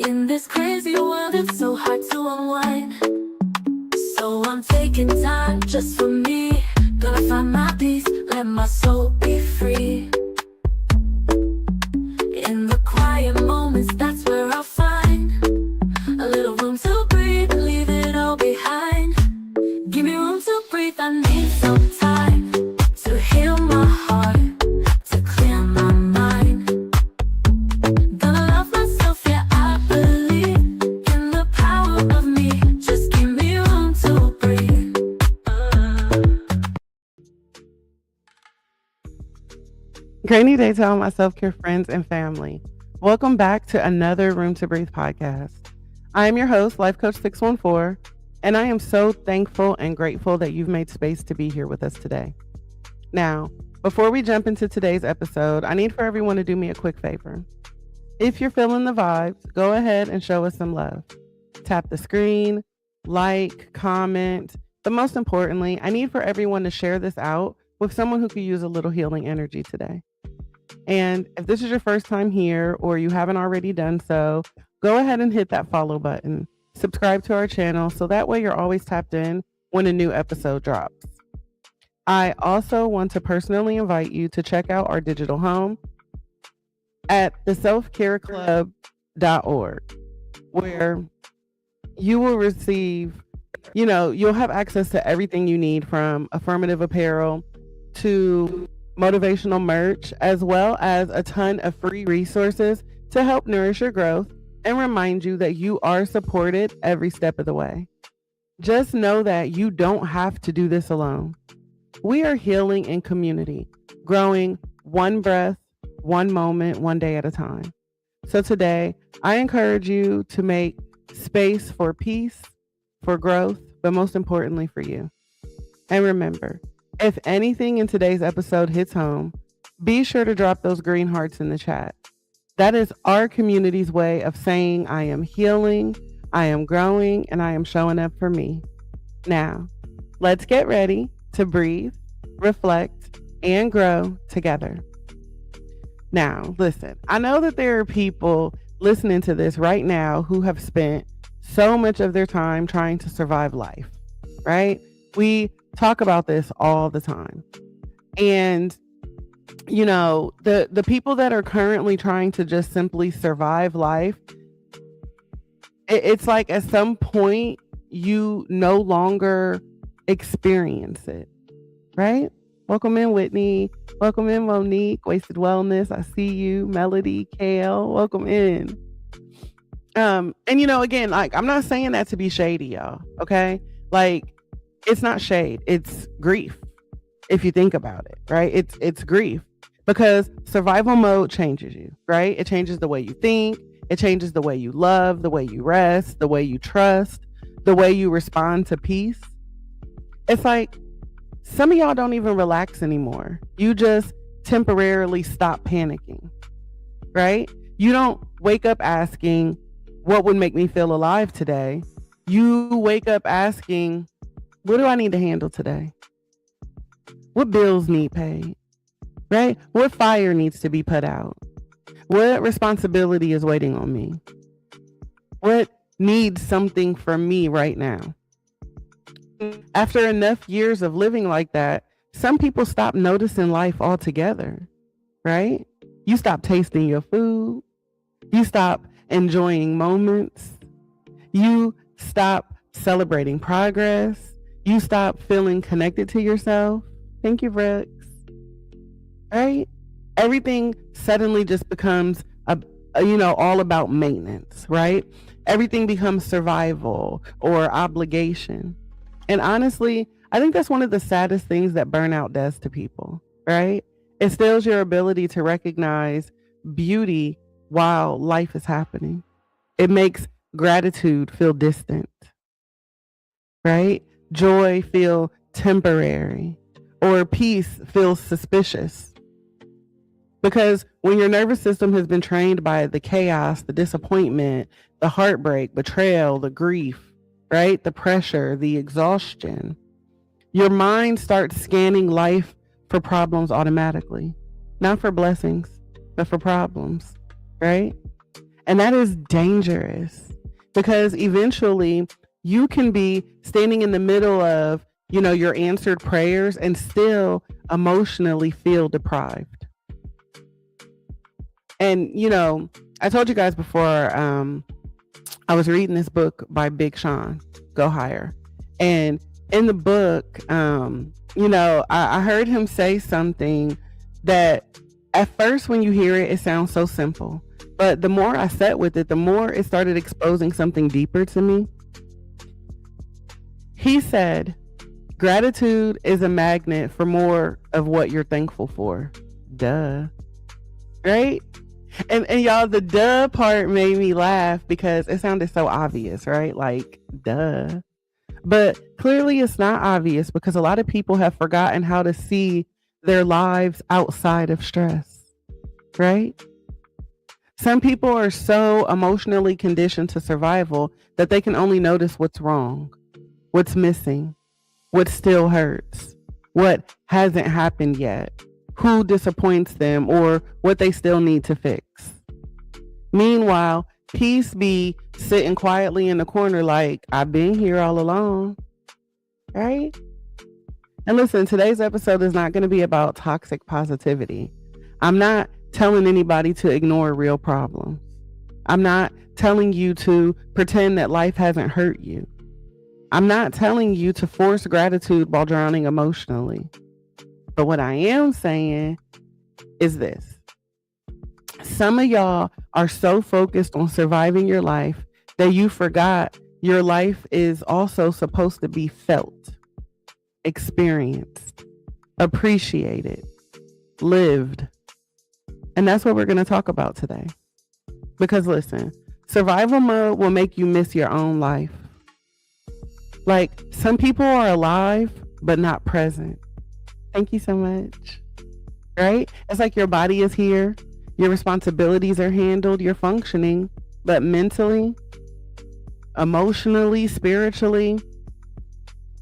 In this crazy world, it's so hard to unwind. So I'm taking time just for me. Gonna find my peace, let my soul be free. In the quiet moments, that's where I'll find a little room to breathe and leave it all behind. Give me room to breathe, I need some time to heal my heart, to clear my mind. Gonna love myself, yeah, I believe in the power of me. Just give me room to breathe. Rainy day to all my self-care friends and family. Welcome back to another Room2Breathe podcast. I am your host, Life Coach 614, and I am so thankful and grateful that you've made space to be here with us today. Now, before we jump into today's episode, I need for everyone to do me a quick favor. If you're feeling the vibes, go ahead and show us some love. Tap the screen, like, comment, but most importantly, I need for everyone to share this out with someone who could use a little healing energy today. And if this is your first time here or you haven't already done so, go ahead and hit that follow button. Subscribe to our channel so that way you're always tapped in when a new episode drops. I also want to personally invite you to check out our digital home at theselfcareclub.org, where you will receive, you'll have access to everything you need, from affirmative apparel to motivational merch, as well as a ton of free resources to help nourish your growth and remind you that you are supported every step of the way. Just know that you don't have to do this alone. We are healing in community, growing one breath, one moment, one day at a time. So today, I encourage you to make space for peace, for growth, but most importantly for you. And remember, if anything in today's episode hits home, be sure to drop those green hearts in the chat. That is our community's way of saying I am healing, I am growing, and I am showing up for me. Now, let's get ready to breathe, reflect, and grow together. Now, listen, I know that there are people listening to this right now who have spent so much of their time trying to survive life, right? We talk about this all the time. And, the people that are currently trying to just simply survive life, it's like at some point you no longer experience it, right? Welcome in, Whitney. Welcome in, Monique. Wasted Wellness. I see you. Melody, Kale. Welcome in. And again, I'm not saying that to be shady, y'all. Okay. It's not shade. It's grief. If you think about it, right? It's grief, because survival mode changes you, right? It changes the way you think. It changes the way you love, the way you rest, the way you trust, the way you respond to peace. It's like some of y'all don't even relax anymore. You just temporarily stop panicking, right? You don't wake up asking, what would make me feel alive today? You wake up asking, what do I need to handle today? What bills need paid, right? What fire needs to be put out? What responsibility is waiting on me? What needs something from me right now? After enough years of living like that, some people stop noticing life altogether, right? You stop tasting your food. You stop enjoying moments. You stop celebrating progress. You stop feeling connected to yourself. Thank you, Rex. Right? Everything suddenly just becomes all about maintenance, right? Everything becomes survival or obligation. And honestly, I think that's one of the saddest things that burnout does to people, right? It steals your ability to recognize beauty while life is happening. It makes gratitude feel distant, right? Joy feel temporary, or peace feels suspicious. Because when your nervous system has been trained by the chaos, the disappointment, the heartbreak, betrayal, the grief, right? The pressure, the exhaustion, your mind starts scanning life for problems automatically. Not for blessings, but for problems, right? And that is dangerous because eventually you can be standing in the middle of, your answered prayers and still emotionally feel deprived. And, I told you guys before, I was reading this book by Big Sean, Go Higher. And in the book, I heard him say something that at first when you hear it, it sounds so simple. But the more I sat with it, the more it started exposing something deeper to me. He said, gratitude is a magnet for more of what you're thankful for. Duh. Right? And y'all, the duh part made me laugh because it sounded so obvious, right? Like, duh. But clearly it's not obvious because a lot of people have forgotten how to see their lives outside of stress, right? Some people are so emotionally conditioned to survival that they can only notice what's wrong, what's missing, what still hurts, what hasn't happened yet, who disappoints them, or what they still need to fix. Meanwhile, peace be sitting quietly in the corner like, I've been here all along, right? And listen, today's episode is not going to be about toxic positivity. I'm not telling anybody to ignore real problems. I'm not telling you to pretend that life hasn't hurt you. I'm not telling you to force gratitude while drowning emotionally. But what I am saying is this. Some of y'all are so focused on surviving your life that you forgot your life is also supposed to be felt, experienced, appreciated, lived. And that's what we're going to talk about today. Because listen, survival mode will make you miss your own life. Like, some people are alive, but not present. Thank you so much. Right? It's like your body is here. Your responsibilities are handled. You're functioning. But mentally, emotionally, spiritually,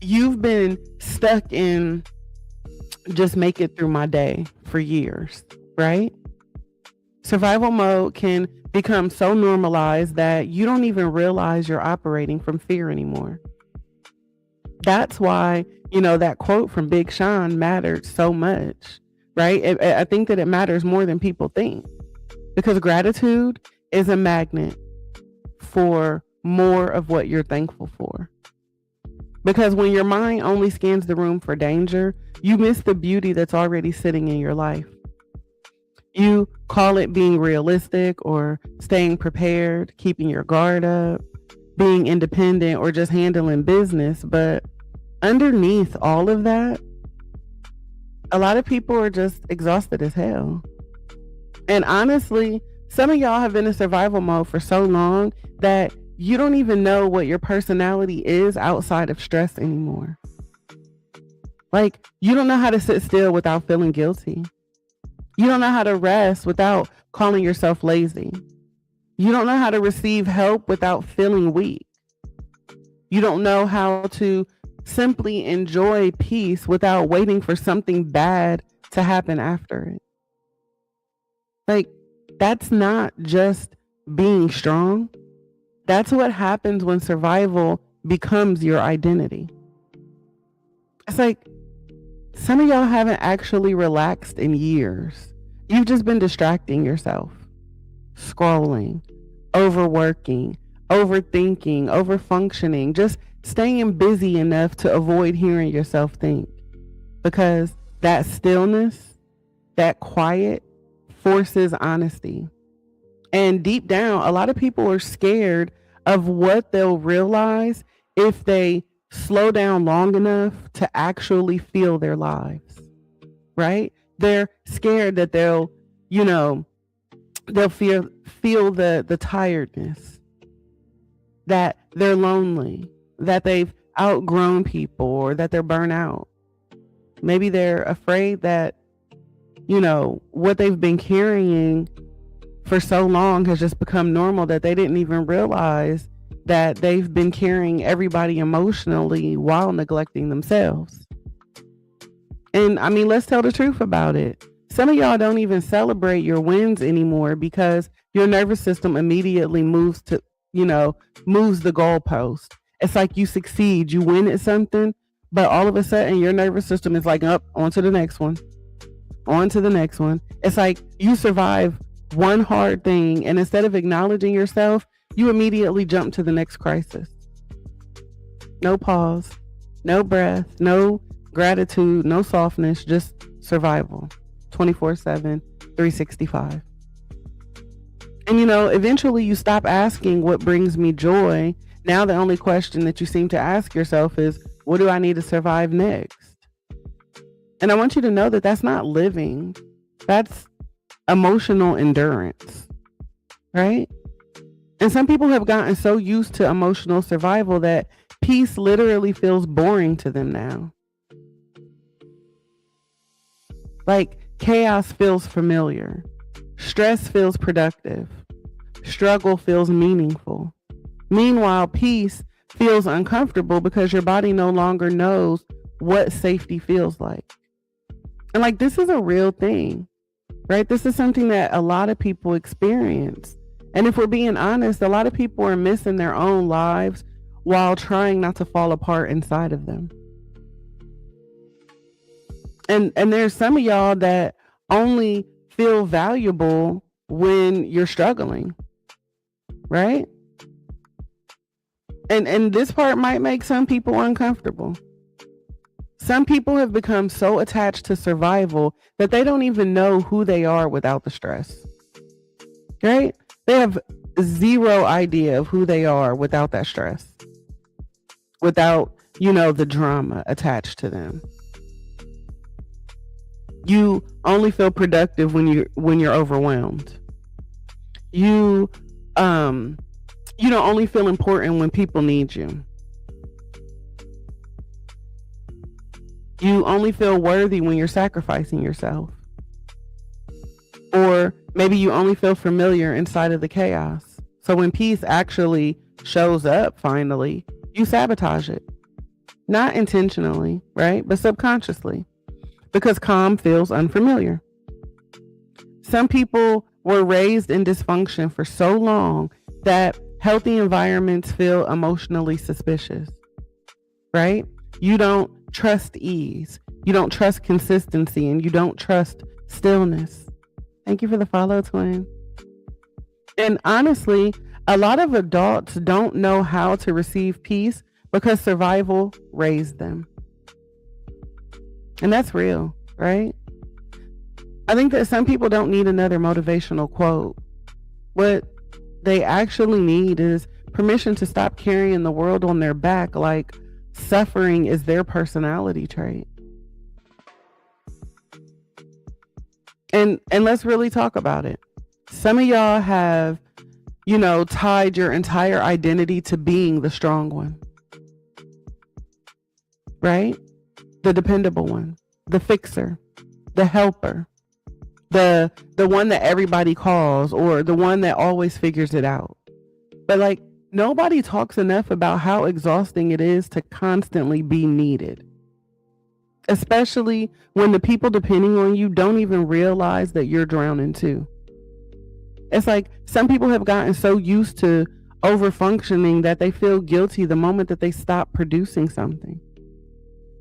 you've been stuck in just make it through my day for years. Right? Survival mode can become so normalized that you don't even realize you're operating from fear anymore. That's why, that quote from Big Sean mattered so much, right? I think that it matters more than people think because gratitude is a magnet for more of what you're thankful for. Because when your mind only scans the room for danger, you miss the beauty that's already sitting in your life. You call it being realistic or staying prepared, keeping your guard up, being independent, or just handling business. But underneath all of that, a lot of people are just exhausted as hell. And honestly, some of y'all have been in survival mode for so long that you don't even know what your personality is outside of stress anymore. Like, you don't know how to sit still without feeling guilty. You don't know how to rest without calling yourself lazy. You don't know how to receive help without feeling weak. You don't know how to simply enjoy peace without waiting for something bad to happen after it. Like, that's not just being strong. That's what happens when survival becomes your identity. It's like some of y'all haven't actually relaxed in years. You've just been distracting yourself, scrolling, overworking, overthinking, overfunctioning, just staying busy enough to avoid hearing yourself think. Because that stillness, that quiet, forces honesty. And deep down, a lot of people are scared of what they'll realize if they slow down long enough to actually feel their lives, right? They're scared that they'll feel the tiredness, that they're lonely, that they've outgrown people, or that they're burnt out. Maybe they're afraid that, what they've been carrying for so long has just become normal that they didn't even realize that they've been carrying everybody emotionally while neglecting themselves. And I mean, let's tell the truth about it. Some of y'all don't even celebrate your wins anymore because your nervous system immediately moves the goalpost. It's like you succeed, you win at something, but all of a sudden your nervous system is like, up, on to the next one, on to the next one. It's like you survive one hard thing, and instead of acknowledging yourself, you immediately jump to the next crisis. No pause, no breath, no gratitude, no softness, just survival. 24/7, 365. And eventually you stop asking what brings me joy. Now the only question that you seem to ask yourself is, what do I need to survive next? And I want you to know that that's not living. That's emotional endurance, right? And some people have gotten so used to emotional survival that peace literally feels boring to them now. Like chaos feels familiar. Stress feels productive. Struggle feels meaningful. Meanwhile, peace feels uncomfortable because your body no longer knows what safety feels like. And this is a real thing, right? This is something that a lot of people experience. And if we're being honest, a lot of people are missing their own lives while trying not to fall apart inside of them. And there's some of y'all that only feel valuable when you're struggling, right? And this part might make some people uncomfortable. Some people have become so attached to survival that they don't even know who they are without the stress, right? They have zero idea of who they are without that stress, without, the drama attached to them. You only feel productive when you're overwhelmed. You don't only feel important when people need you. You only feel worthy when you're sacrificing yourself. Or maybe you only feel familiar inside of the chaos. So when peace actually shows up finally, you sabotage it. Not intentionally, right? But subconsciously. Because calm feels unfamiliar. Some people were raised in dysfunction for so long that healthy environments feel emotionally suspicious, right? You don't trust ease. You don't trust consistency, and you don't trust stillness. Thank you for the follow, twin. And honestly, a lot of adults don't know how to receive peace because survival raised them. And that's real, right? I think that some people don't need another motivational quote. What they actually need is permission to stop carrying the world on their back like suffering is their personality trait. And let's really talk about it. Some of y'all have, tied your entire identity to being the strong one, right? The dependable one, the fixer, the helper, the one that everybody calls, or the one that always figures it out. But nobody talks enough about how exhausting it is to constantly be needed. Especially when the people depending on you don't even realize that you're drowning too. It's like some people have gotten so used to overfunctioning that they feel guilty the moment that they stop producing something.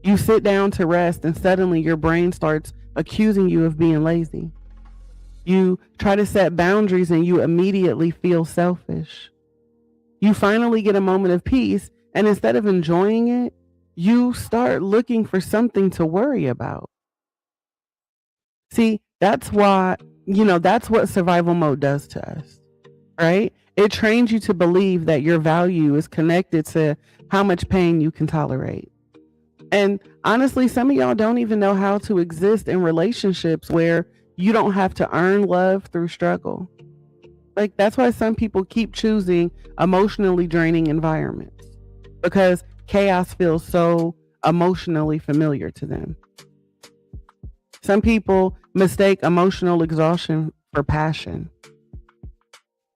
You sit down to rest and suddenly your brain starts accusing you of being lazy. You try to set boundaries and you immediately feel selfish. You finally get a moment of peace, and instead of enjoying it, you start looking for something to worry about. See, that's what survival mode does to us, right? It trains you to believe that your value is connected to how much pain you can tolerate. And honestly, some of y'all don't even know how to exist in relationships where you don't have to earn love through struggle. That's why some people keep choosing emotionally draining environments, because chaos feels so emotionally familiar to them. Some people mistake emotional exhaustion for passion.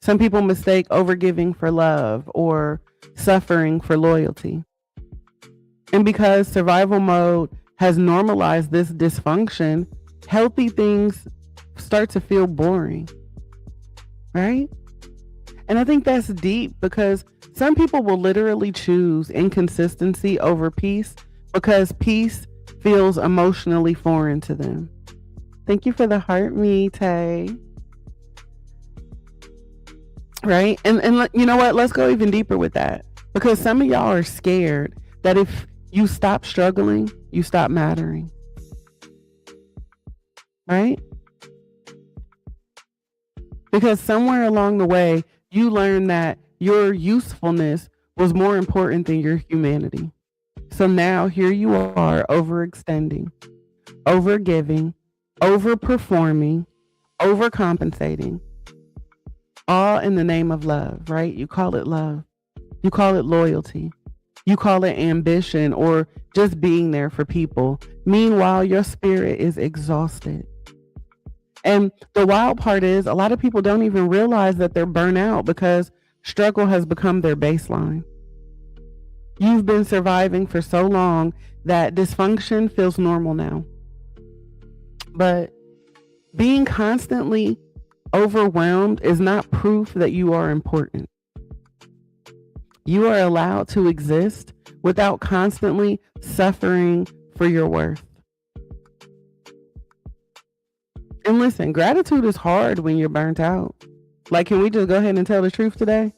Some people mistake overgiving for love or suffering for loyalty. And because survival mode has normalized this dysfunction, healthy things start to feel boring, right? And I think that's deep because some people will literally choose inconsistency over peace because peace feels emotionally foreign to them. Thank you for the heart, me, Tay. Right? And you know what? Let's go even deeper with that. Because some of y'all are scared that if you stop struggling, you stop mattering. Right? Because somewhere along the way, you learn that your usefulness was more important than your humanity. So now here you are overextending, overgiving, overperforming, overcompensating, all in the name of love, right? You call it love. You call it loyalty. You call it ambition or just being there for people. Meanwhile, your spirit is exhausted. And the wild part is a lot of people don't even realize that they're burnt out because struggle has become their baseline. You've been surviving for so long that dysfunction feels normal now. But being constantly overwhelmed is not proof that you are important. You are allowed to exist without constantly suffering for your worth. And listen, gratitude is hard when you're burnt out. Like, can we just go ahead and tell the truth today?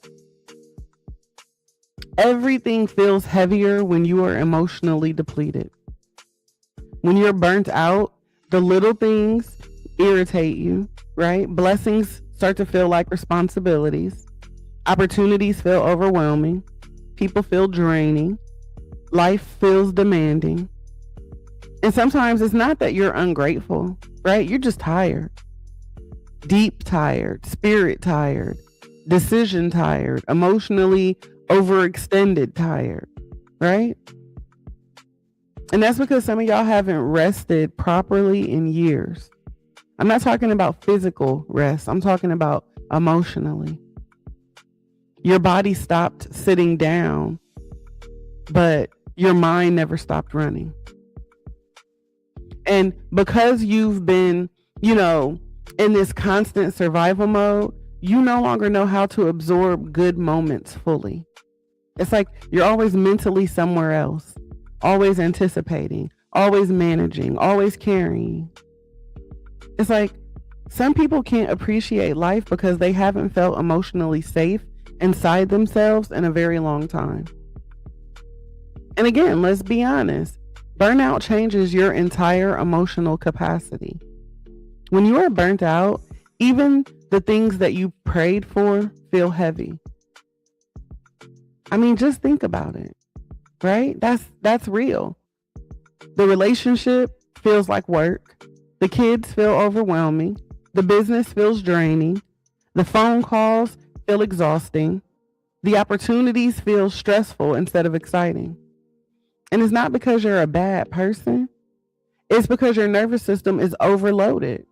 Everything feels heavier when you are emotionally depleted. When you're burnt out, the little things irritate you, right? Blessings start to feel like responsibilities. Opportunities feel overwhelming. People feel draining. Life feels demanding. And sometimes it's not that you're ungrateful, right? You're just tired. Deep tired, spirit tired, decision tired, emotionally overextended tired, right? And that's because some of y'all haven't rested properly in years. I'm not talking about physical rest. I'm talking about emotionally. Your body stopped sitting down, but your mind never stopped running. And because you've been, in this constant survival mode, you no longer know how to absorb good moments fully. It's like you're always mentally somewhere else, always anticipating, always managing, always carrying. It's like some people can't appreciate life because they haven't felt emotionally safe inside themselves in a very long time. And again, let's be honest. Burnout changes your entire emotional capacity. When you are burnt out, even the things that you prayed for feel heavy. I mean, just think about it, right? That's real. The relationship feels like work. The kids feel overwhelming. The business feels draining. The phone calls feel exhausting. The opportunities feel stressful instead of exciting. And it's not because you're a bad person. It's because your nervous system is overloaded.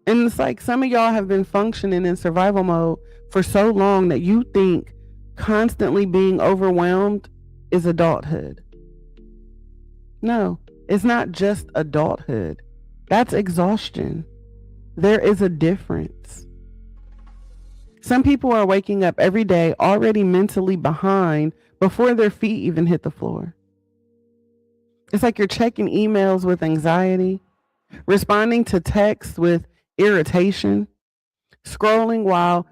And it's like some of y'all have been functioning in survival mode for so long that you think constantly being overwhelmed is adulthood. No, it's not just adulthood. That's exhaustion. There is a difference. Some people are waking up every day already mentally behind before their feet even hit the floor. It's like you're checking emails with anxiety, responding to texts with irritation, scrolling while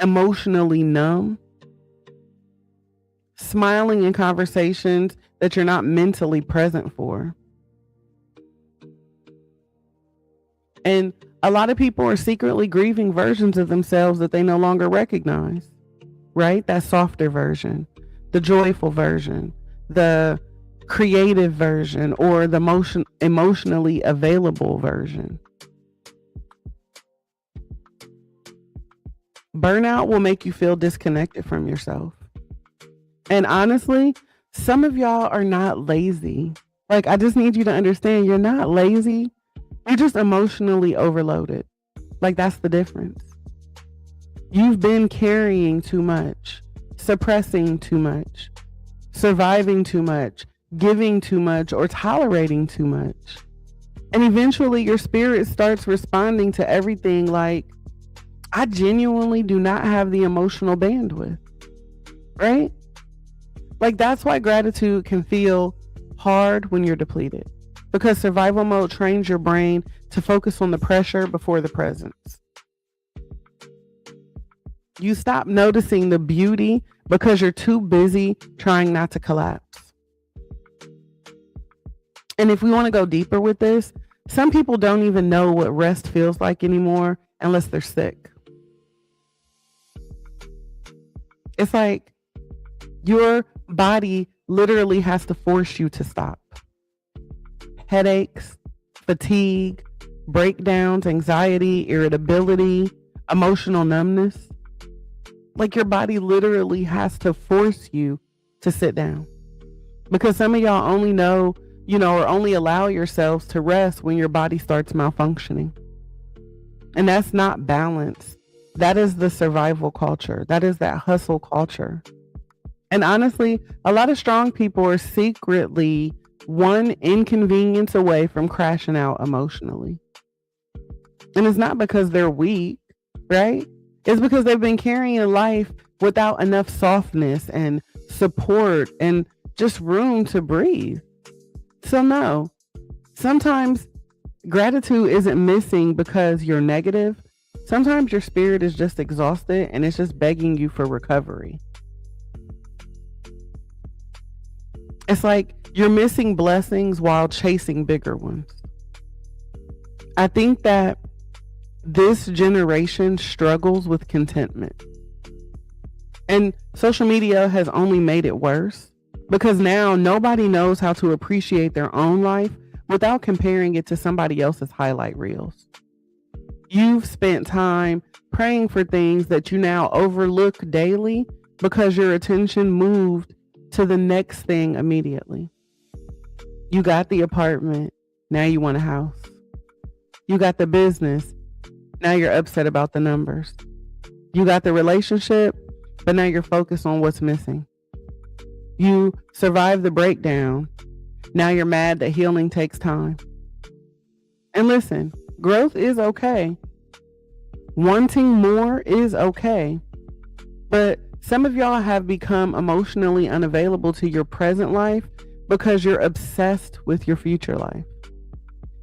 emotionally numb, smiling in conversations that you're not mentally present for. And a lot of people are secretly grieving versions of themselves that they no longer recognize, right? That softer version, the joyful version, the creative version, or the emotionally available version. Burnout will make you feel disconnected from yourself. And honestly, some of y'all are not lazy. Like, I just need you to understand, you're not lazy. You're just emotionally overloaded. Like, that's the difference. You've been carrying too much, suppressing too much, surviving too much, giving too much, or tolerating too much. And eventually your spirit starts responding to everything like, I genuinely do not have the emotional bandwidth, right? Like, that's why gratitude can feel hard when you're depleted, because survival mode trains your brain to focus on the pressure before the presence. You stop noticing the beauty because you're too busy trying not to collapse. And if we want to go deeper with this, some people don't even know what rest feels like anymore unless they're sick. It's like your body literally has to force you to stop. Headaches, fatigue, breakdowns, anxiety, irritability, emotional numbness. Like, your body literally has to force you to sit down. Because some of y'all only know, or only allow yourselves to rest when your body starts malfunctioning. And that's not balance. That is the survival culture. That is that hustle culture. And honestly, a lot of strong people are secretly one inconvenience away from crashing out emotionally. And it's not because they're weak, right? It's because they've been carrying a life without enough softness and support and just room to breathe. So no, sometimes gratitude isn't missing because you're negative. Sometimes your spirit is just exhausted and it's just begging you for recovery. It's like you're missing blessings while chasing bigger ones. I think that this generation struggles with contentment. And social media has only made it worse because now nobody knows how to appreciate their own life without comparing it to somebody else's highlight reels. You've spent time praying for things that you now overlook daily because your attention moved to the next thing immediately. You got the apartment, now you want a house. You got the business, now you're upset about the numbers. You got the relationship, but now you're focused on what's missing. You survived the breakdown, now you're mad that healing takes time. And listen, growth is okay. Wanting more is okay. But some of y'all have become emotionally unavailable to your present life because you're obsessed with your future life.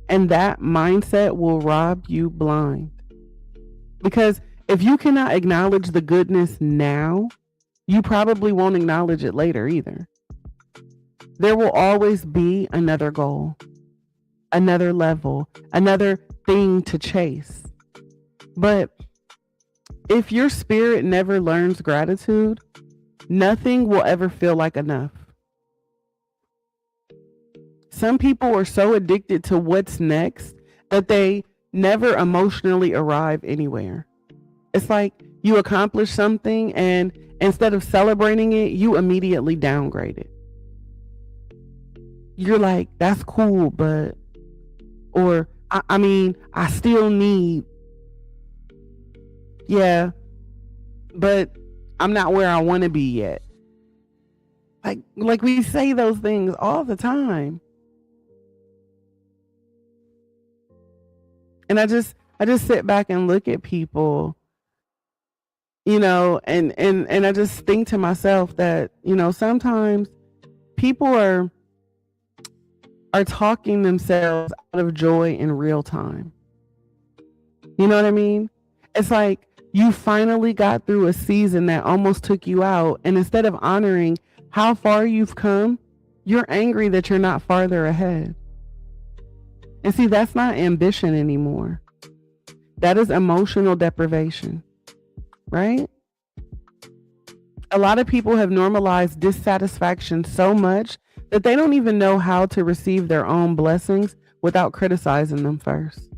And that mindset will rob you blind. Because if you cannot acknowledge the goodness now, you probably won't acknowledge it later either. There will always be another goal, another level, another thing to chase. But if your spirit never learns gratitude, nothing will ever feel like enough. Some people are so addicted to what's next that they never emotionally arrive anywhere. It's like you accomplish something and instead of celebrating it, you immediately downgrade it. You're like, that's cool, but, or I still need, yeah, but I'm not where I want to be yet. Like we say those things all the time. And I just sit back and look at people, and I just think to myself that, sometimes people are talking themselves out of joy in real time. You know what I mean? It's like you finally got through a season that almost took you out. And instead of honoring how far you've come, you're angry that you're not farther ahead. And see, that's not ambition anymore. That is emotional deprivation, right? A lot of people have normalized dissatisfaction so much that they don't even know how to receive their own blessings without criticizing them first.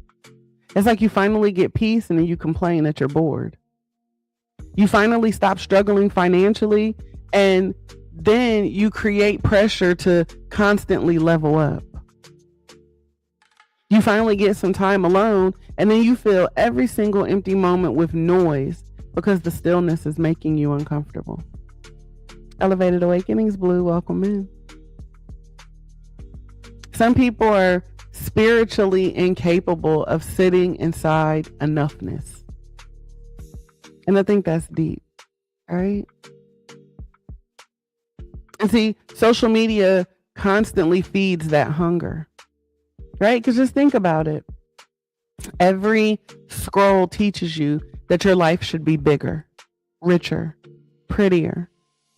It's like you finally get peace and then you complain that you're bored. You finally stop struggling financially and then you create pressure to constantly level up. You finally get some time alone and then you fill every single empty moment with noise because the stillness is making you uncomfortable. Elevated Awakenings, Blue, welcome in. Some people are spiritually incapable of sitting inside enoughness. And I think that's deep, right? And see, social media constantly feeds that hunger, right? Because just think about it. Every scroll teaches you that your life should be bigger, richer, prettier,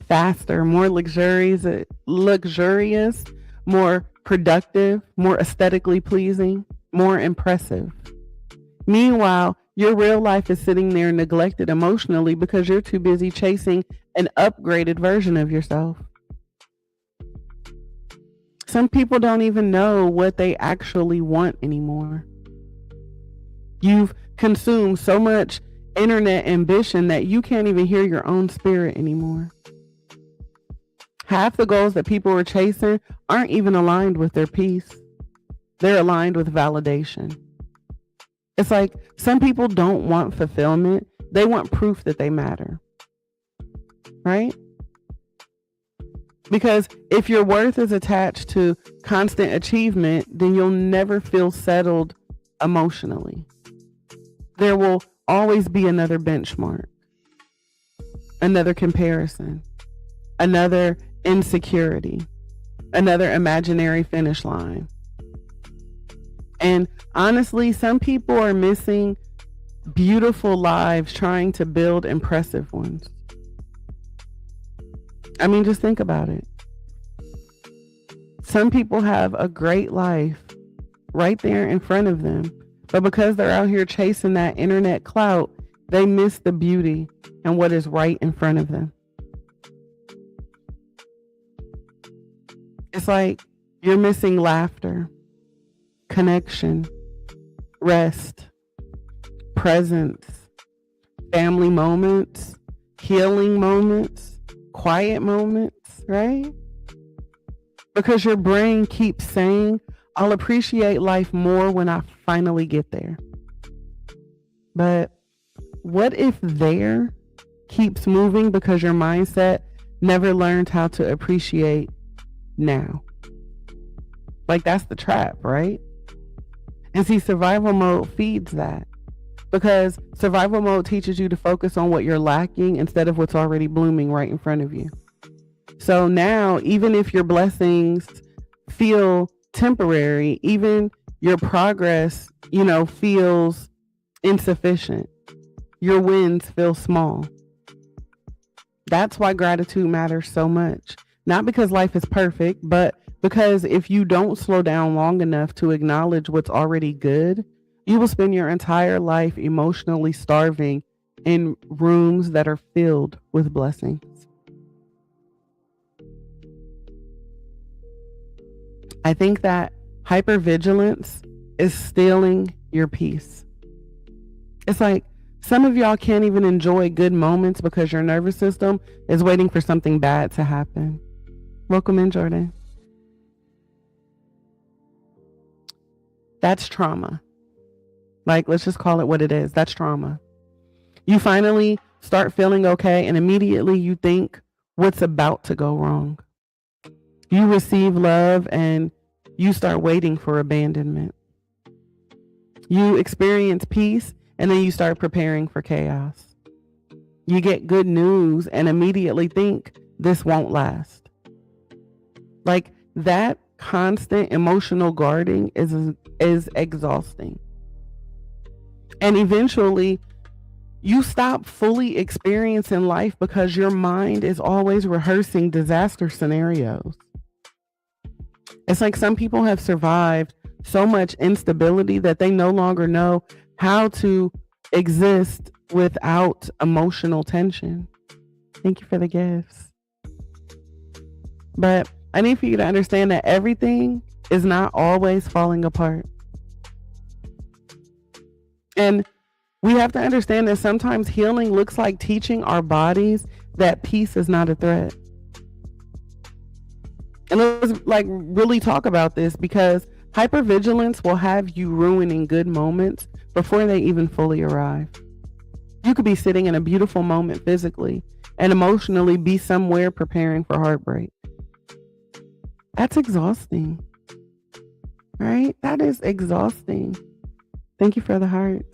faster, more luxurious, more productive, more aesthetically pleasing, more impressive. Meanwhile, your real life is sitting there neglected emotionally because you're too busy chasing an upgraded version of yourself. Some people don't even know what they actually want anymore. You've consumed so much internet ambition that you can't even hear your own spirit anymore. Half the goals that people are chasing aren't even aligned with their peace. They're aligned with validation. It's like some people don't want fulfillment. They want proof that they matter. Right? Because if your worth is attached to constant achievement, then you'll never feel settled emotionally. There will always be another benchmark, another comparison, another insecurity, another imaginary finish line. And honestly, some people are missing beautiful lives trying to build impressive ones. I mean, just think about it. Some people have a great life right there in front of them, but because they're out here chasing that internet clout, they miss the beauty and what is right in front of them. It's like you're missing laughter, connection, rest, presence, family moments, healing moments, quiet moments, right? Because your brain keeps saying, I'll appreciate life more when I finally get there. But what if there keeps moving because your mindset never learned how to appreciate now? Like, that's the trap, right? And see, survival mode feeds that, because survival mode teaches you to focus on what you're lacking instead of what's already blooming right in front of you. So now, even if your blessings feel temporary, even your progress, feels insufficient, your wins feel small. That's why gratitude matters so much. Not because life is perfect, but because if you don't slow down long enough to acknowledge what's already good, you will spend your entire life emotionally starving in rooms that are filled with blessings. I think that hypervigilance is stealing your peace. It's like some of y'all can't even enjoy good moments because your nervous system is waiting for something bad to happen. Welcome in, Jordan. That's trauma. Like, let's just call it what it is. That's trauma. You finally start feeling okay, and immediately you think what's about to go wrong. You receive love and you start waiting for abandonment. You experience peace and then you start preparing for chaos. You get good news and immediately think this won't last. Like, that constant emotional guarding is exhausting. And eventually you stop fully experiencing life because your mind is always rehearsing disaster scenarios. It's like some people have survived so much instability that they no longer know how to exist without emotional tension. Thank you for the gifts. But I need for you to understand that everything is not always falling apart. And we have to understand that sometimes healing looks like teaching our bodies that peace is not a threat. And let's really talk about this, because hypervigilance will have you ruining good moments before they even fully arrive. You could be sitting in a beautiful moment physically and emotionally be somewhere preparing for heartbreak. That's exhausting. right? That is exhausting. Thank you for the hearts.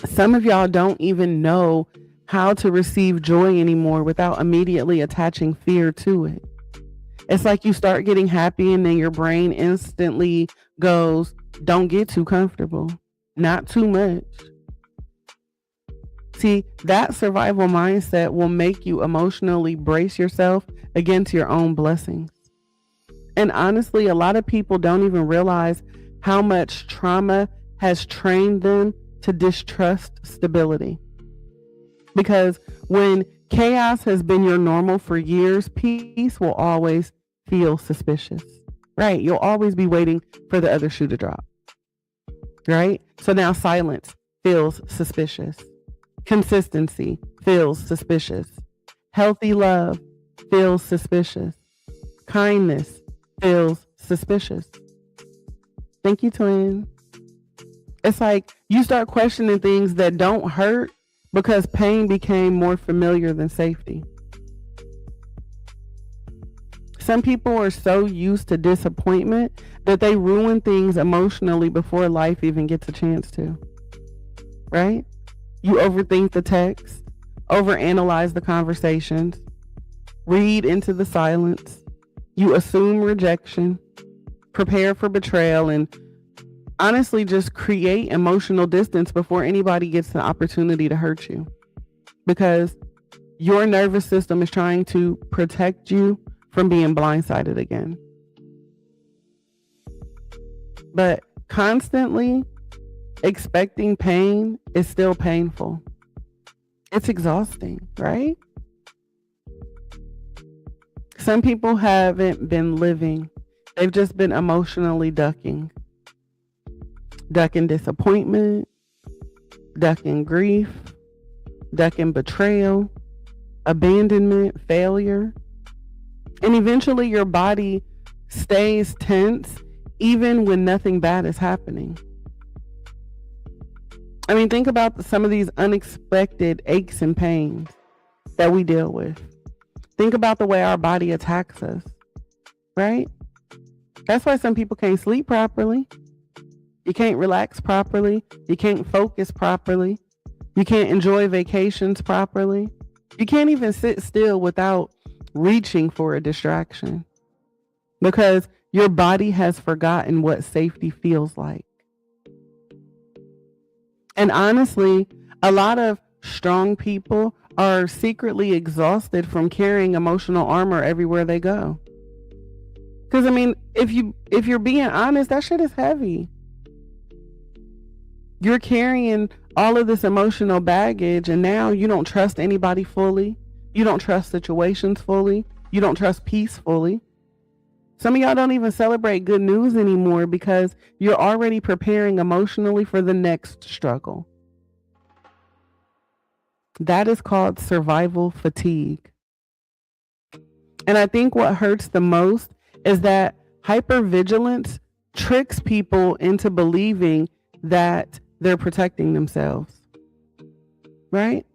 Some of y'all don't even know how to receive joy anymore without immediately attaching fear to it. It's like you start getting happy and then your brain instantly goes, don't get too comfortable, not too much. See, that survival mindset will make you emotionally brace yourself against your own blessings. And honestly, a lot of people don't even realize how much trauma has trained them to distrust stability. Because when chaos has been your normal for years, peace will always feel suspicious, right? You'll always be waiting for the other shoe to drop, right? So now silence feels suspicious. Consistency feels suspicious. Healthy love feels suspicious. Kindness feels suspicious. Thank you, twin. It's like you start questioning things that don't hurt because pain became more familiar than safety. Some people are so used to disappointment that they ruin things emotionally before life even gets a chance to. Right? You overthink the text, overanalyze the conversations, read into the silence, you assume rejection, prepare for betrayal, and honestly just create emotional distance before anybody gets the opportunity to hurt you. Because your nervous system is trying to protect you from being blindsided again. But constantly expecting pain is still painful. It's exhausting, right? Some people haven't been living. They've just been emotionally ducking. Ducking disappointment, ducking grief, ducking betrayal, abandonment, failure. And eventually your body stays tense even when nothing bad is happening. I mean, think about some of these unexpected aches and pains that we deal with. Think about the way our body attacks us, right? That's why some people can't sleep properly. You can't relax properly. You can't focus properly. You can't enjoy vacations properly. You can't even sit still without reaching for a distraction because your body has forgotten what safety feels like. And honestly, a lot of strong people are secretly exhausted from carrying emotional armor everywhere they go. Because I mean, if you're being honest, that shit is heavy. You're carrying all of this emotional baggage, and now you don't trust anybody fully. You don't trust situations fully. You don't trust peace fully. Some of y'all don't even celebrate good news anymore because you're already preparing emotionally for the next struggle. That is called survival fatigue. And I think what hurts the most is that hypervigilance tricks people into believing that they're protecting themselves, right?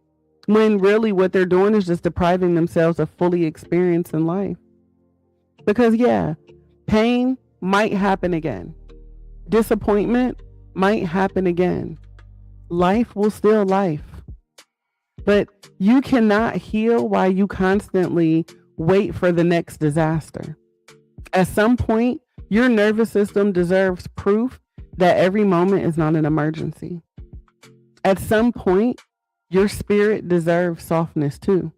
When really what they're doing is just depriving themselves of fully experiencing life. Because yeah, pain might happen again. Disappointment might happen again. Life will still life. But you cannot heal while you constantly wait for the next disaster. At some point, your nervous system deserves proof that every moment is not an emergency. At some point, your spirit deserves softness too.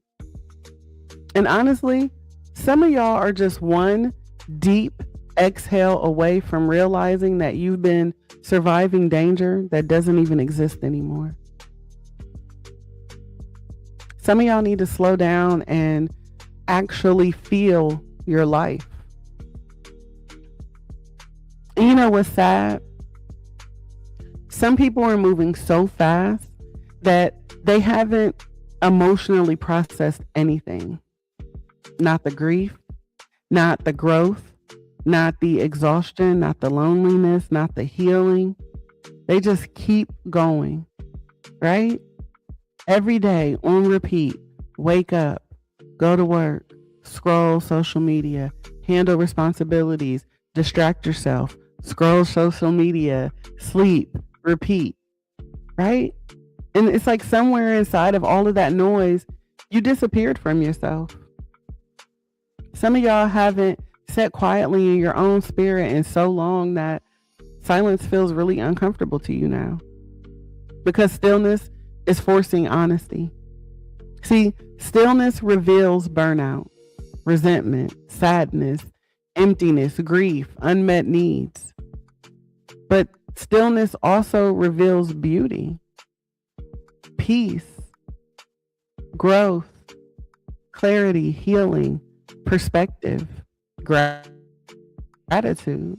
And honestly, some of y'all are just one deep exhale away from realizing that you've been surviving danger that doesn't even exist anymore. Some of y'all need to slow down and actually feel your life. And you know what's sad? Some people are moving so fast that they haven't emotionally processed anything. Not the grief, not the growth, not the exhaustion, not the loneliness, not the healing. They just keep going, right? Every day on repeat, wake up, go to work, scroll social media, handle responsibilities, distract yourself, scroll social media, sleep, repeat, right? And it's like somewhere inside of all of that noise, you disappeared from yourself. Some of y'all haven't sat quietly in your own spirit in so long that silence feels really uncomfortable to you now. Because stillness is forcing honesty. See, stillness reveals burnout, resentment, sadness, emptiness, grief, unmet needs. But stillness also reveals beauty, peace, growth, clarity, healing, perspective, gratitude.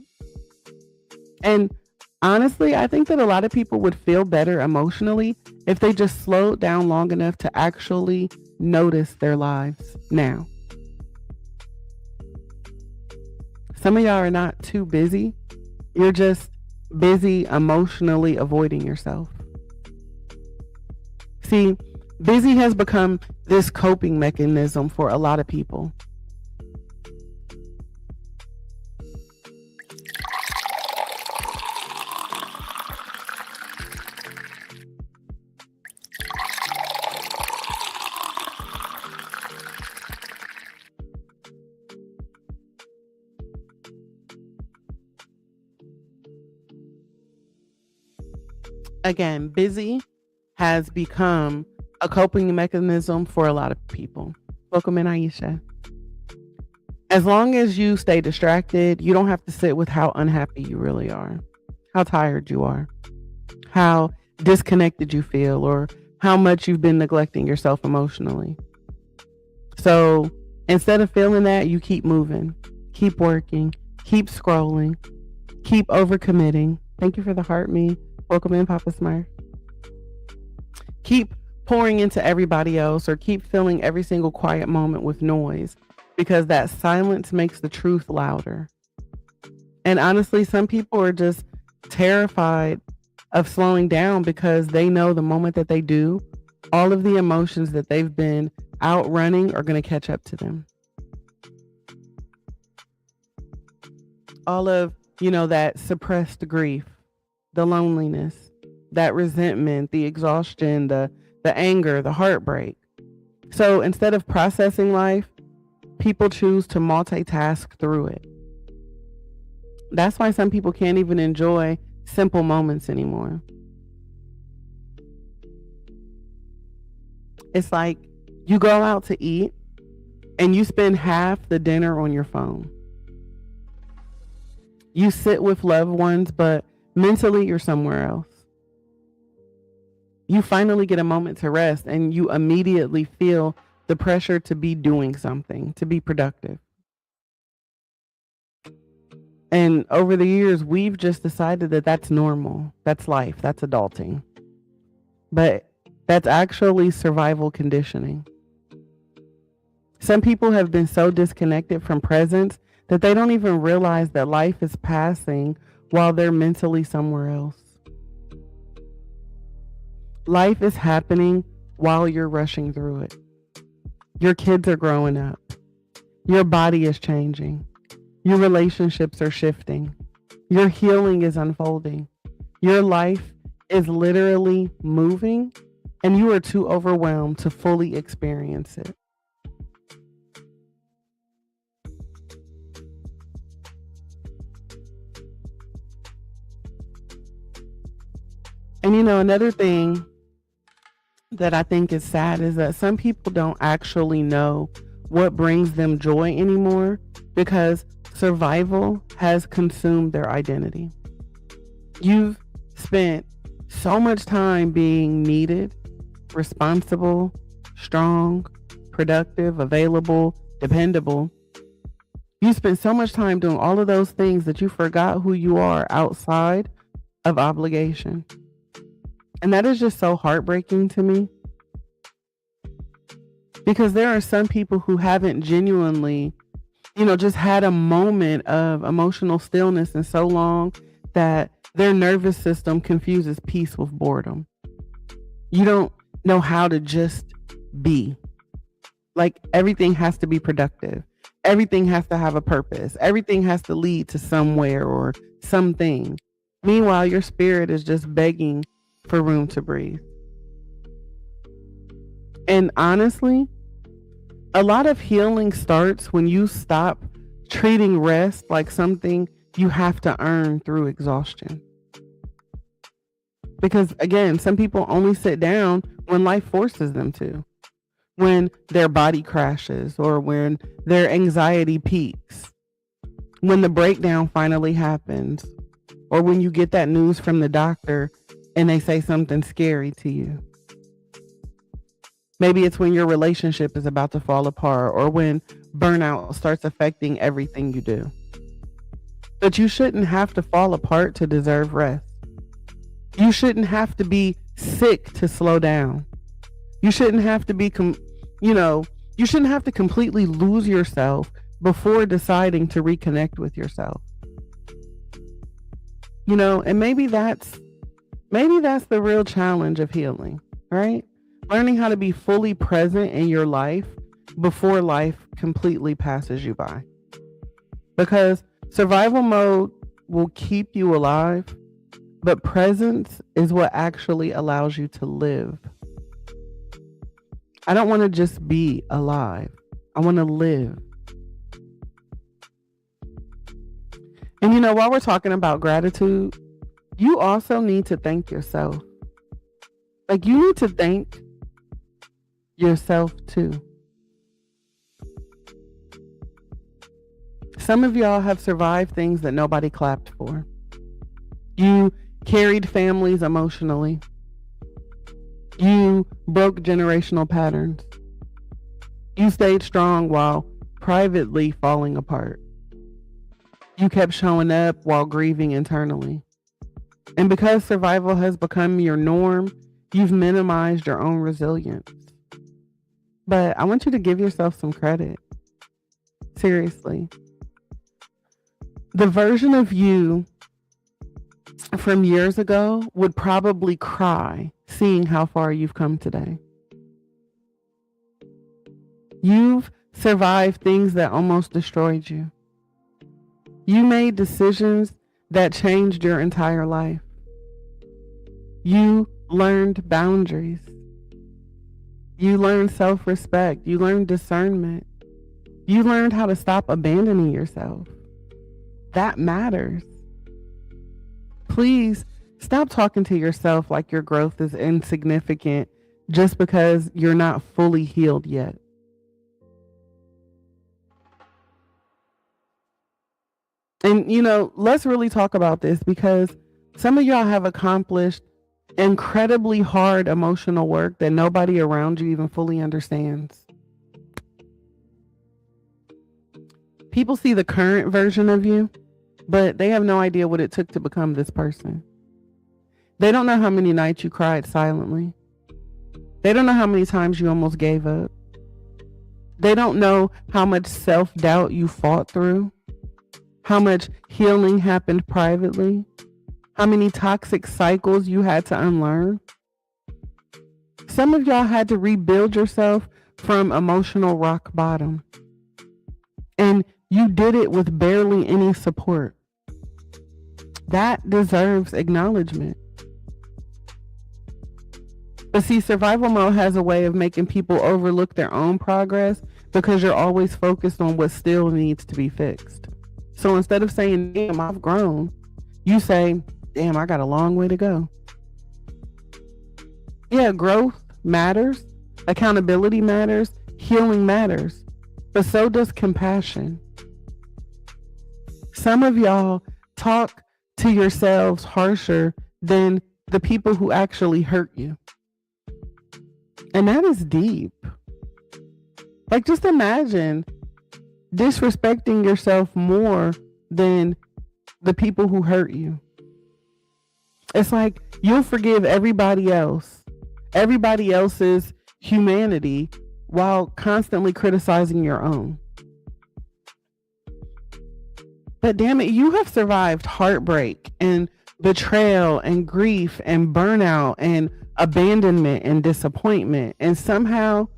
And honestly, I think that a lot of people would feel better emotionally if they just slowed down long enough to actually notice their lives now. Some of y'all are not too busy. You're just busy emotionally avoiding yourself. See, busy has become this coping mechanism for a lot of people. Again, busy has become a coping mechanism for a lot of people. Welcome in, Aisha. As long as you stay distracted, you don't have to sit with how unhappy you really are, how tired you are, how disconnected you feel, or how much you've been neglecting yourself emotionally. So instead of feeling that, you keep moving, keep working, keep scrolling, keep overcommitting. Thank you for the heart, me. Welcome in, Papa Smurf. Keep pouring into everybody else, or keep filling every single quiet moment with noise, because that silence makes the truth louder. And honestly, some people are just terrified of slowing down because they know the moment that they do, all of the emotions that they've been outrunning are going to catch up to them. All of, that suppressed grief, the loneliness, that resentment, the exhaustion, the anger, the heartbreak. So instead of processing life, people choose to multitask through it. That's why some people can't even enjoy simple moments anymore. It's like you go out to eat and you spend half the dinner on your phone. You sit with loved ones, but mentally you're somewhere else. You finally get a moment to rest and you immediately feel the pressure to be doing something, to be productive. And over the years, we've just decided that that's normal. That's life. That's adulting. But that's actually survival conditioning. Some people have been so disconnected from presence that they don't even realize that life is passing while they're mentally somewhere else. Life is happening while you're rushing through it. Your kids are growing up. Your body is changing. Your relationships are shifting. Your healing is unfolding. Your life is literally moving, and you are too overwhelmed to fully experience it. And another thing that I think is sad is that some people don't actually know what brings them joy anymore because survival has consumed their identity. You've spent so much time being needed, responsible, strong, productive, available, dependable. You spent so much time doing all of those things that you forgot who you are outside of obligation. And that is just so heartbreaking to me. Because there are some people who haven't genuinely, just had a moment of emotional stillness in so long that their nervous system confuses peace with boredom. You don't know how to just be. Like everything has to be productive. Everything has to have a purpose. Everything has to lead to somewhere or something. Meanwhile, your spirit is just begging for room to breathe. And honestly, a lot of healing starts when you stop treating rest like something you have to earn through exhaustion. Because again, some people only sit down when life forces them to, when their body crashes or when their anxiety peaks, when the breakdown finally happens, or when you get that news from the doctor and they say something scary to you. Maybe it's when your relationship is about to fall apart or when burnout starts affecting everything you do. But you shouldn't have to fall apart to deserve rest. You shouldn't have to be sick to slow down. You shouldn't have to be, you shouldn't have to completely lose yourself before deciding to reconnect with yourself. And maybe that's the real challenge of healing, right? Learning how to be fully present in your life before life completely passes you by. Because survival mode will keep you alive, but presence is what actually allows you to live. I don't want to just be alive. I want to live. And while we're talking about gratitude, you also need to thank yourself. Like you need to thank yourself too. Some of y'all have survived things that nobody clapped for. You carried families emotionally. You broke generational patterns. You stayed strong while privately falling apart. You kept showing up while grieving internally. And because survival has become your norm, you've minimized your own resilience. But I want you to give yourself some credit. Seriously. The version of you from years ago would probably cry seeing how far you've come today. You've survived things that almost destroyed you. You made decisions that changed your entire life. You learned boundaries. You learned self-respect. You learned discernment. You learned how to stop abandoning yourself. That matters. Please stop talking to yourself like your growth is insignificant just because you're not fully healed yet. And, let's really talk about this because some of y'all have accomplished incredibly hard emotional work that nobody around you even fully understands. People see the current version of you, but they have no idea what it took to become this person. They don't know how many nights you cried silently. They don't know how many times you almost gave up. They don't know how much self-doubt you fought through, how much healing happened privately, how many toxic cycles you had to unlearn. Some of y'all had to rebuild yourself from emotional rock bottom. And you did it with barely any support. That deserves acknowledgement. But see, survival mode has a way of making people overlook their own progress because you're always focused on what still needs to be fixed. So instead of saying, damn, I've grown, you say, damn, I got a long way to go. Yeah, growth matters. Accountability matters. Healing matters. But so does compassion. Some of y'all talk to yourselves harsher than the people who actually hurt you. And that is deep. Like, just imagine disrespecting yourself more than the people who hurt you. It's like you'll forgive everybody else's humanity while constantly criticizing your own. But damn it, you have survived heartbreak and betrayal and grief and burnout and abandonment and disappointment. And somehow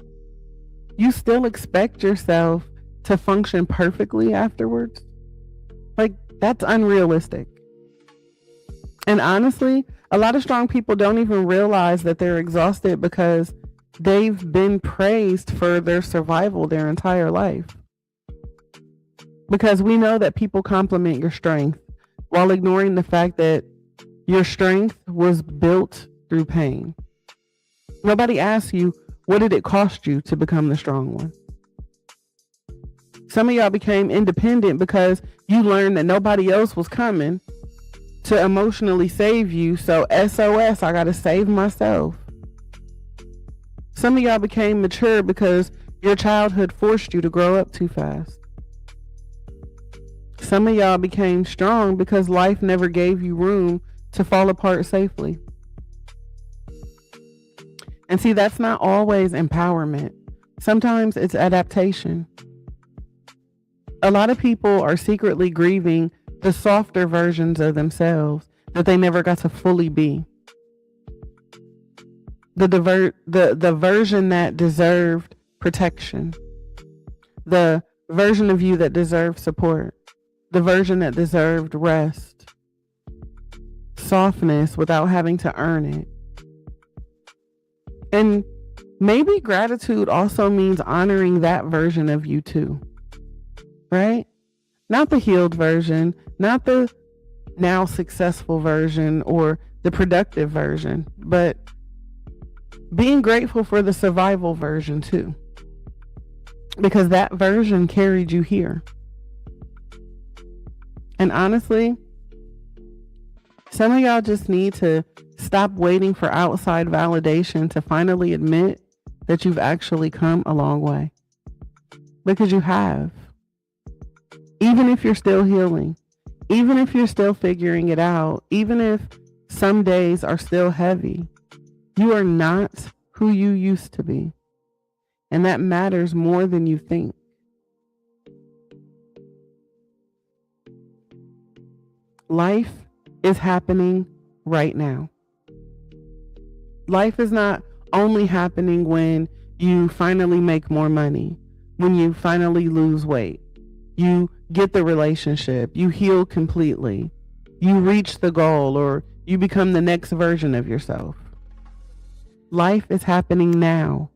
you still expect yourself to function perfectly afterwards. Like, that's unrealistic. And honestly, a lot of strong people don't even realize that they're exhausted because they've been praised for their survival their entire life. Because we know that people compliment your strength while ignoring the fact that your strength was built through pain. Nobody asks you, what did it cost you to become the strong one? Some of y'all became independent because you learned that nobody else was coming to emotionally save you. So SOS, I gotta save myself. Some of y'all became mature because your childhood forced you to grow up too fast. Some of y'all became strong because life never gave you room to fall apart safely. And see, that's not always empowerment. Sometimes it's adaptation. A lot of people are secretly grieving the softer versions of themselves that they never got to fully be. The version that deserved protection. The version of you that deserved support. The version that deserved rest. Softness without having to earn it. And maybe gratitude also means honoring that version of you too. Right? Not the healed version, not the now successful version or the productive version, but being grateful for the survival version too. Because that version carried you here. And honestly, some of y'all just need to stop waiting for outside validation to finally admit that you've actually come a long way. Because you have. Even if you're still healing, even if you're still figuring it out, even if some days are still heavy, you are not who you used to be. And that matters more than you think. Life is happening right now. Life is not only happening when you finally make more money, when you finally lose weight, you get the relationship, you heal completely, you reach the goal, or you become the next version of yourself. Life is happening now,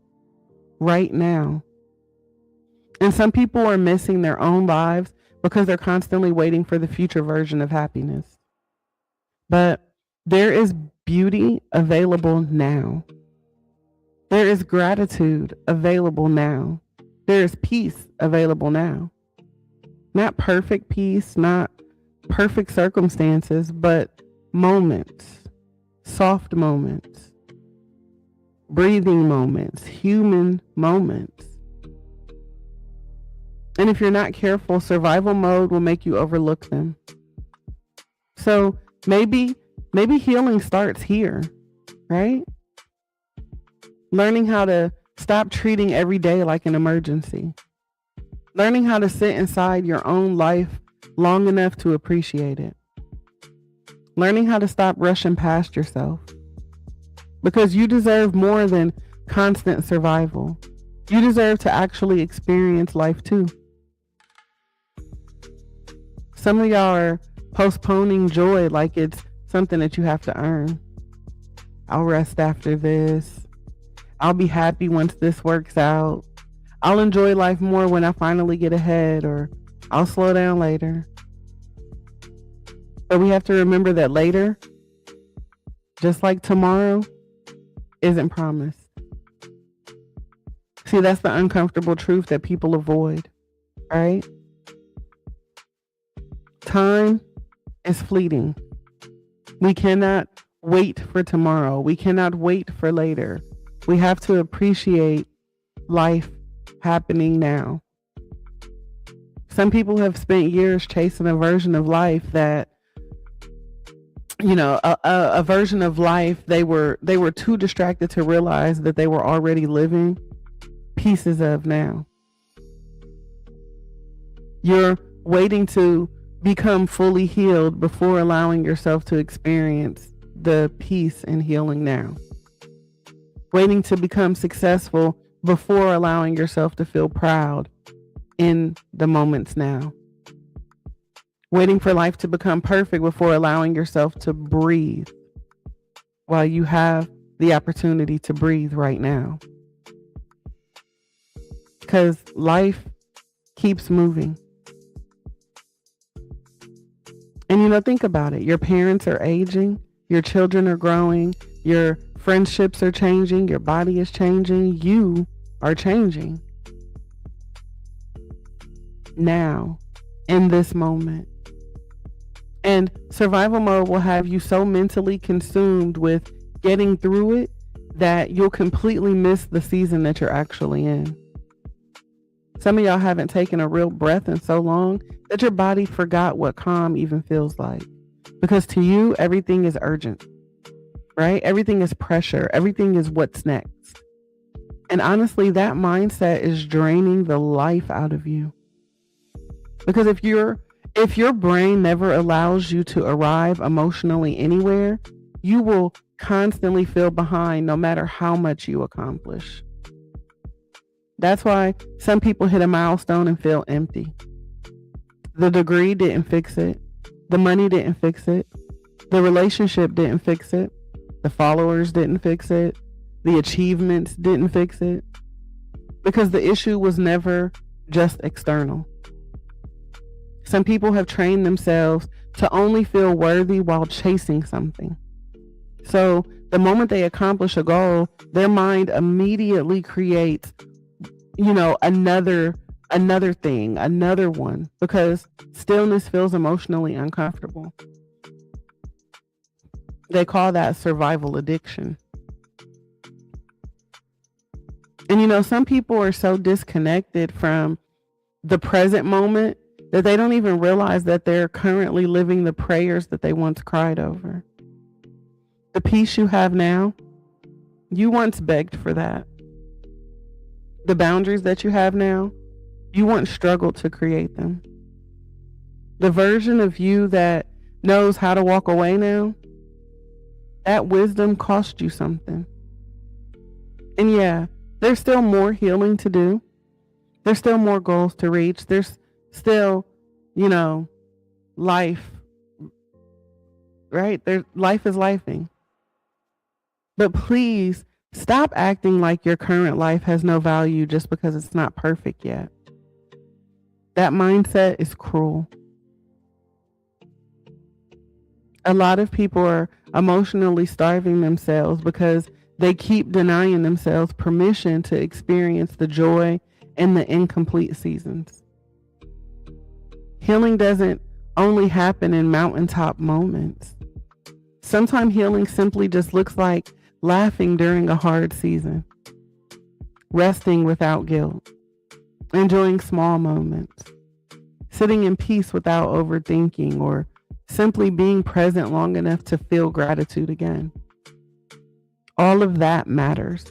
right now. And some people are missing their own lives because they're constantly waiting for the future version of happiness. But there is beauty available now. There is gratitude available now. There is peace available now. Not perfect peace, not perfect circumstances, but moments, soft moments, breathing moments, human moments. And if you're not careful, survival mode will make you overlook them. So maybe healing starts here, right? Learning how to stop treating every day like an emergency. Learning how to sit inside your own life long enough to appreciate it. Learning how to stop rushing past yourself. Because you deserve more than constant survival. You deserve to actually experience life too. Some of y'all are postponing joy like it's something that you have to earn. I'll rest after this. I'll be happy once this works out. I'll enjoy life more when I finally get ahead, or I'll slow down later. But we have to remember that later, just like tomorrow, isn't promised. See, that's the uncomfortable truth that people avoid, right? Time is fleeting. We cannot wait for tomorrow. We cannot wait for later. We have to appreciate life happening now. Some people have spent years chasing a version of life that, a version of life they were too distracted to realize that they were already living pieces of now. You're waiting to become fully healed before allowing yourself to experience the peace and healing now. Waiting to become successful before allowing yourself to feel proud in the moments now. Waiting for life to become perfect before allowing yourself to breathe while you have the opportunity to breathe right now. Because life keeps moving. And think about it. Your parents are aging, your children are growing, your friendships are changing, your body is changing, you are changing. Now, in this moment. And survival mode will have you so mentally consumed with getting through it that you'll completely miss the season that you're actually in. Some of y'all haven't taken a real breath in so long that your body forgot what calm even feels like. Because to you, everything is urgent, right? Everything is pressure. Everything is what's next. And honestly, that mindset is draining the life out of you. Because if your brain never allows you to arrive emotionally anywhere, you will constantly feel behind no matter how much you accomplish. That's why some people hit a milestone and feel empty. The degree didn't fix it. The money didn't fix it. The relationship didn't fix it. The followers didn't fix it. The achievements didn't fix it. Because the issue was never just external. Some people have trained themselves to only feel worthy while chasing something. So the moment they accomplish a goal, their mind immediately creates, another thing, another one, because stillness feels emotionally uncomfortable. They call that survival addiction. And some people are so disconnected from the present moment that they don't even realize that they're currently living the prayers that they once cried over. The peace you have now, you once begged for that. The boundaries that you have now, you once struggled to create them. The version of you that knows how to walk away now, that wisdom cost you something. And yeah, there's still more healing to do. There's still more goals to reach. There's still, life, right? Life is lifing. But please stop acting like your current life has no value just because it's not perfect yet. That mindset is cruel. A lot of people are emotionally starving themselves because they keep denying themselves permission to experience the joy in the incomplete seasons. Healing doesn't only happen in mountaintop moments. Sometimes healing simply just looks like laughing during a hard season, resting without guilt, enjoying small moments, sitting in peace without overthinking, or simply being present long enough to feel gratitude again. All of that matters.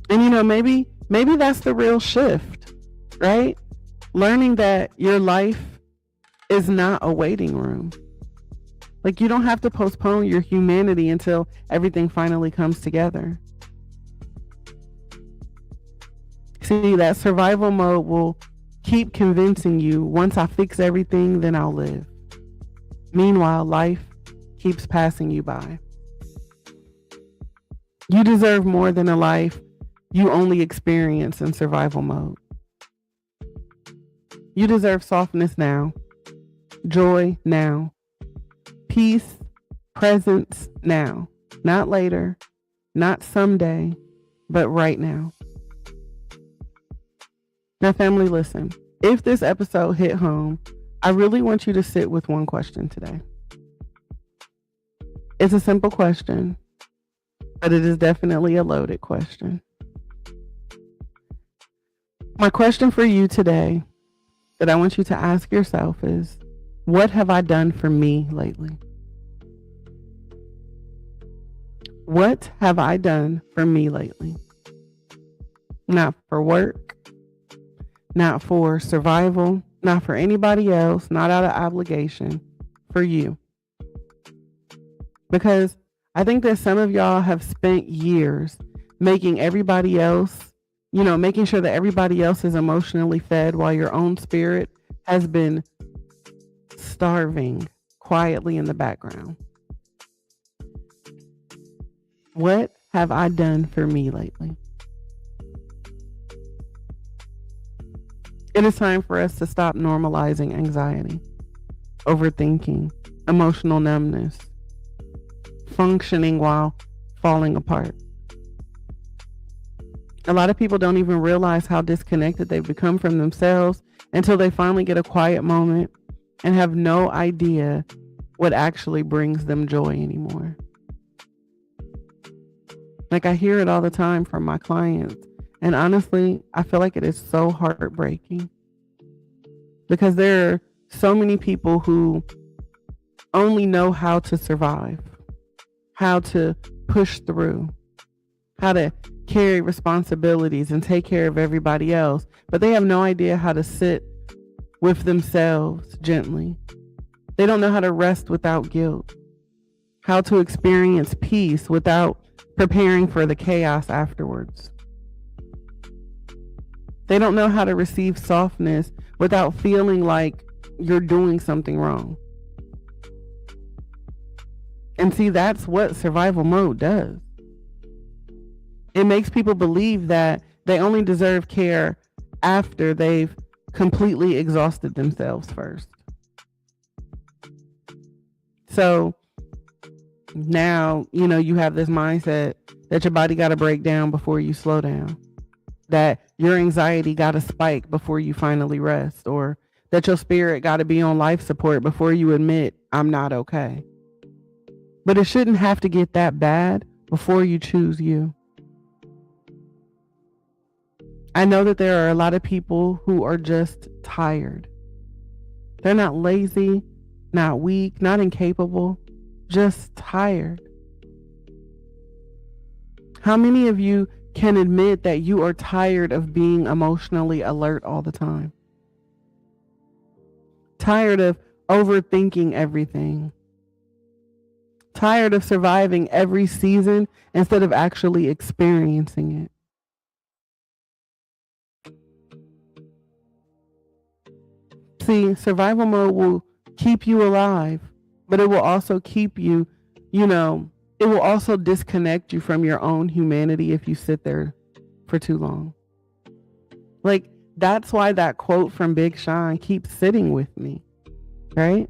And maybe that's the real shift, right? Learning that your life is not a waiting room. Like, you don't have to postpone your humanity until everything finally comes together. See, that survival mode will keep convincing you, once I fix everything, then I'll live. Meanwhile, life keeps passing you by. You deserve more than a life you only experience in survival mode. You deserve softness now, joy now, peace, presence now, not later, not someday, but right now. Now, family, listen. If this episode hit home, I really want you to sit with one question today. It's a simple question, but it is definitely a loaded question. My question for you today that I want you to ask yourself is, what have I done for me lately? What have I done for me lately? Not for work, not for survival, not for anybody else, not out of obligation, for you. Because I think that some of y'all have spent years making everybody else, making sure that everybody else is emotionally fed while your own spirit has been starving quietly in the background. What have I done for me lately? It is time for us to stop normalizing anxiety, overthinking, emotional numbness, functioning while falling apart. A lot of people don't even realize how disconnected they've become from themselves until they finally get a quiet moment and have no idea what actually brings them joy anymore. Like, I hear it all the time from my clients. And honestly, I feel like it is so heartbreaking because there are so many people who only know how to survive, how to push through, how to carry responsibilities and take care of everybody else, but they have no idea how to sit with themselves gently. They don't know how to rest without guilt, how to experience peace without preparing for the chaos afterwards. They don't know how to receive softness without feeling like you're doing something wrong. And see, that's what survival mode does. It makes people believe that they only deserve care after they've completely exhausted themselves first. So now, you have this mindset that your body got to break down before you slow down, that your anxiety got to spike before you finally rest, or that your spirit got to be on life support before you admit, I'm not okay. But it shouldn't have to get that bad before you choose you. I know that there are a lot of people who are just tired. They're not lazy, not weak, not incapable, just tired. How many of you can admit that you are tired of being emotionally alert all the time? Tired of overthinking everything? Tired of surviving every season instead of actually experiencing it? See, survival mode will keep you alive, but it will also keep you, it will also disconnect you from your own humanity if you sit there for too long. Like, that's why that quote from Big Sean keeps sitting with me, right?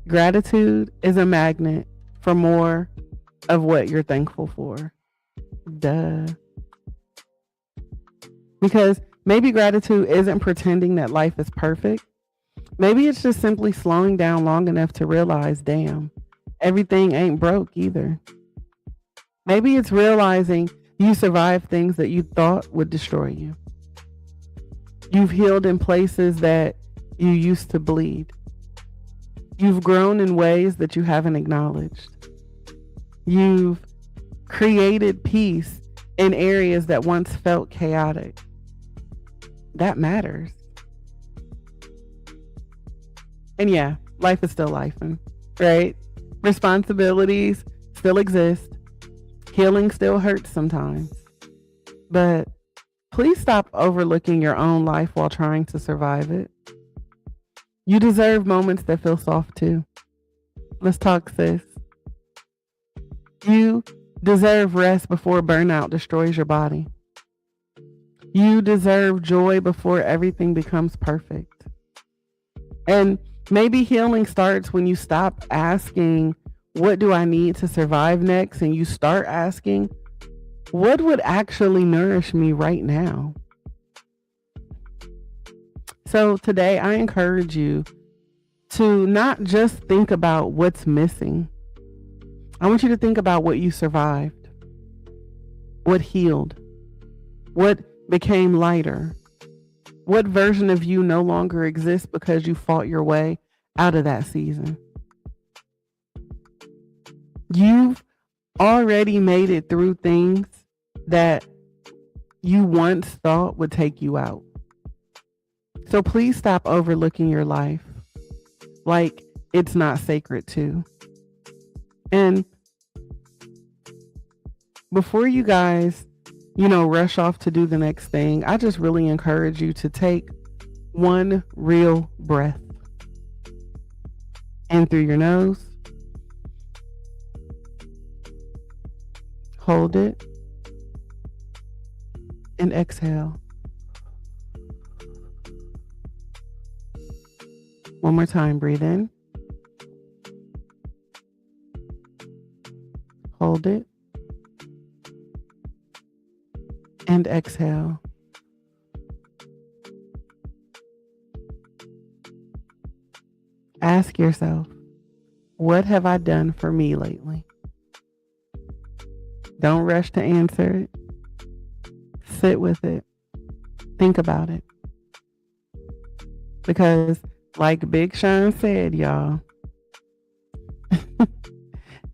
Gratitude is a magnet for more of what you're thankful for. Duh. Because maybe gratitude isn't pretending that life is perfect. Maybe it's just simply slowing down long enough to realize, damn, everything ain't broke either. Maybe it's realizing you survived things that you thought would destroy you. You've healed in places that you used to bleed. You've grown in ways that you haven't acknowledged. You've created peace in areas that once felt chaotic. That matters. And yeah, life is still lifing, right? Responsibilities still exist. Healing still hurts sometimes. But please stop overlooking your own life while trying to survive it. You deserve moments that feel soft too. Let's talk, sis. You deserve rest before burnout destroys your body. You deserve joy before everything becomes perfect. And maybe healing starts when you stop asking, what do I need to survive next? And you start asking, what would actually nourish me right now? So today I encourage you to not just think about what's missing. I want you to think about what you survived, what healed, what became lighter, what version of you no longer exists because you fought your way out of that season. You've already made it through things that you once thought would take you out. So please stop overlooking your life like it's not sacred too. And before you guys rush off to do the next thing. I just really encourage you to take one real breath in through your nose, hold it, and exhale. One more time, breathe in, hold it, and exhale. Ask yourself, what have I done for me lately? Don't rush to answer it. Sit with it. Think about it. Because, like Big Sean said, y'all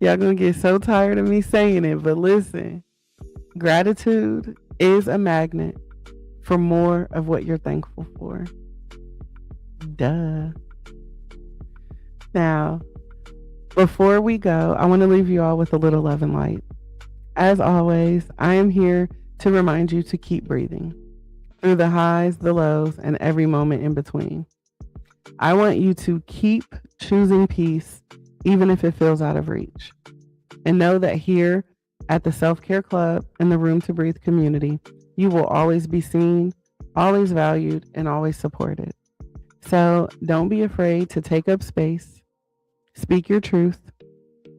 gonna get so tired of me saying it, but listen, gratitude is a magnet for more of what you're thankful for. Duh. Now, before we go, I want to leave you all with a little love and light. As always, I am here to remind you to keep breathing through the highs, the lows, and every moment in between. I want you to keep choosing peace, even if it feels out of reach. And know that here at the Self-Care Club and the Room to Breathe community, you will always be seen, always valued, and always supported. So don't be afraid to take up space, speak your truth,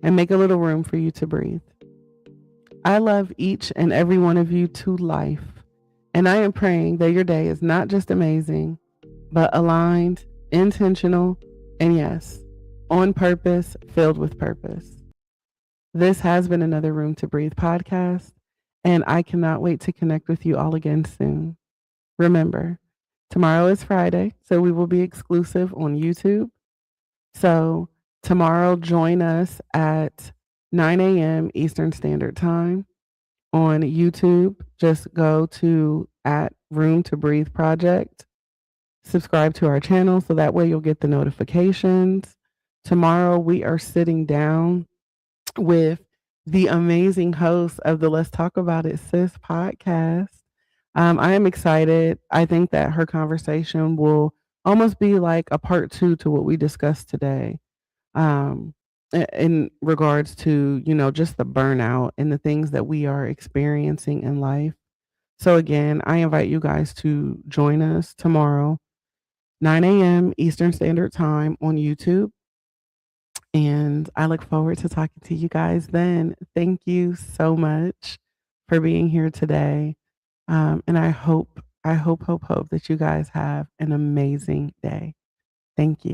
and make a little room for you to breathe. I love each and every one of you to life, and I am praying that your day is not just amazing, but aligned, intentional, and yes, on purpose, filled with purpose. This has been another Room to Breathe podcast, and I cannot wait to connect with you all again soon. Remember, tomorrow is Friday, so we will be exclusive on YouTube. So tomorrow, join us at 9 a.m. Eastern Standard Time on YouTube. Just go to at Room to Breathe Project. Subscribe to our channel so that way you'll get the notifications. Tomorrow, we are sitting down with the amazing host of the Let's Talk About It Sis podcast. I am excited. I think that her conversation will almost be like a part 2 to what we discussed today, in regards to, just the burnout and the things that we are experiencing in life. So again, I invite you guys to join us tomorrow, 9 a.m. Eastern Standard Time on YouTube. And I look forward to talking to you guys then. Thank you so much for being here today. And I hope that you guys have an amazing day. Thank you.